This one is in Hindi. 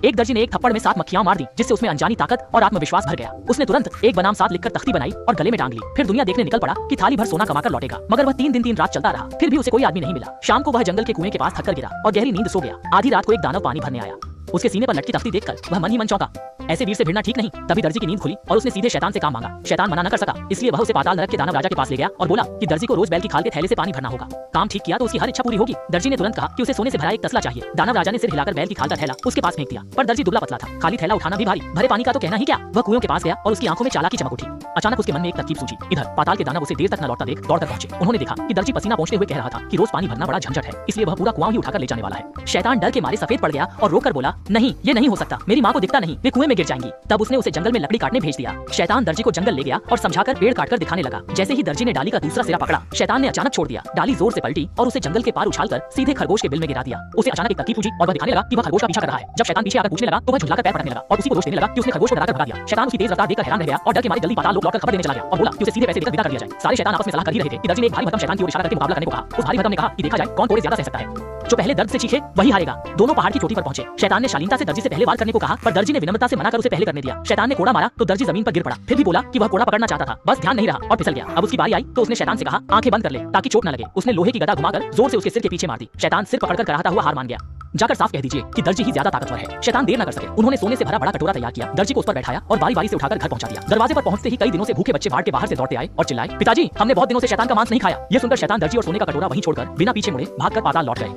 एक दर्जी ने एक थप्पड़ में 7 मक्खियां मार दी, जिससे उसमें अनजानी ताकत और आत्मविश्वास भर गया। उसने तुरंत एक बनाम 7 लिखकर तख्ती बनाई और गले में टांग ली। फिर दुनिया देखने निकल पड़ा कि थाली भर सोना कमाकर लौटेगा। मगर वह 3 दिन 3 रात चलता रहा, फिर भी उसे कोई आदमी नहीं मिला। शाम को वह जंगल के कुएं के पास थककर गिरा और गहरी नींद सो गया। आधी रात को एक दानव पानी भरने आया। उसके सीने पर लटकी तख्ती देखकर वह मन ही मन चौंका। ऐसे वीर से भिड़ना ठीक नहीं। तभी दर्जी की नींद खुली और उसने सीधे शैतान से काम मांगा। शैतान मना न कर सका, इसलिए वह उसे पाताल नरक के दानव राजा के पास ले गया और बोला कि दर्जी को रोज बैल की खाल के थैले से पानी भरना होगा। काम ठीक किया तो उसकी हर इच्छा पूरी होगी। दर्जी ने तुरंत कहा कि उसे सोने से भरा एक तसला चाहिए। दानव राजा ने सिर हिलाकर बैल की खाल का थैला उसके पास फेंक दिया, पर दर्जी दुबला पतला था, खाली थैला उठाना भी भारी, भरे पानी का तो कहना ही क्या। वह कुएं के पास गया और उसकी आंखों में चालाकी चमक उठी। अचानक उसके मन में एक तरकीब सूझी। इधर पाताल के दानव उसे देर तक न लौटता देख दौड़कर पहुंचे। उन्होंने देखा कि दर्जी पसीना पोंछते हुए कह रहा था कि रोज पानी भरना बड़ा झंझट है, इसलिए वह पूरा कुआं ही उठाकर ले जाने वाला है। शैतान डर के मारे सफेद पड़ गया और रोकर बोला, नहीं ये नहीं हो सकता, मेरी माँ को दिखता नहीं, वे कुएं में गिर जाएंगी। तब उसने उसे जंगल में लकड़ी काटने भेज दिया। शैतान दर्जी को जंगल ले गया और समझाकर पेड़ काटकर दिखाने लगा। जैसे ही दर्जी ने डाली का दूसरा सिरा पकड़ा, शैतान ने अचानक छोड़ दिया। डाली जोर से पलटी और उसे जंगल के पार उछालकर सीधे खरगोश के बिल में गिरा दिया। उसे अचानक एक तरकीब सूझी और वह दिखाने लगा कि वह खरगोश का पीछा कर रहा है। जब शैतान पीछे आकर पूछने लगा तो वह झुठलाकर पैर पटकने लगा और उसी को दोष देने लगा कि उसने खरगोश को डराकर भगा दिया। शैतान उसकी तेज रफ्तार देखकर हैरान रह गया और डर के मारे जल्दी पाताल लोक लौटकर खबर देने चला गया और बोला कि उसे सीधे पैसे देकर विदा कर दिया जाए। सारे शैतान आपस में सलाह कर ही रहे थे कि दर्जी ने एक भारी भरकम शैतान की ओर इशारा करके मुकाबला करने को कहा। उस भारी भरकम ने कहा कि देखा जाए कौन कोड़े ज्यादा सह सकता है। जो पहले दर्द से चीखे वही हारेगा। दोनों पहाड़ की चोटी पर पहुंचे। शैतान ने शालीनता से दर्जी से पहले वार करने को कहा, पर दर्जी ने विनम्रता से मना कर उसे पहले करने दिया। शैतान ने कोड़ा मारा तो दर्जी जमीन पर गिर पड़ा, फिर भी बोला कि वह कोड़ा पकड़ना चाहता था, बस ध्यान नहीं रहा और फिसल गया। अब उसकी बारी आई तो उसने शैतान से कहा, आंखें बंद कर ले ताकि चोट न लगे। उसने लोहे की गदा घुमाकर जोर से उसके सिर के पीछे मार दी। शैतान सिर पकड़कर कराहता हुआ हार मान गया। जाकर साफ कह दीजिए कि दर्जी ही ज्यादा ताकतवर है। शैतान देर न कर सके, उन्होंने सोने से भरा बड़ा कटोरा तैयार किया, दर्जी को उस पर बैठाया और बारी बारी से उठाकर घर पहुंचा दिया। दरवाजे पर पहुंचते ही कई दिनों से भूखे बच्चे भाड़ के बाहर से दौड़ते आए और चिल्लाए, पिताजी हमने बहुत दिनों से शैतान का मांस नहीं खाया। ये सुनकर शैतान दर्जी और सोने का कटोरा वहीं छोड़कर बिना पीछे मुड़े भागकर पाताल लौट गए।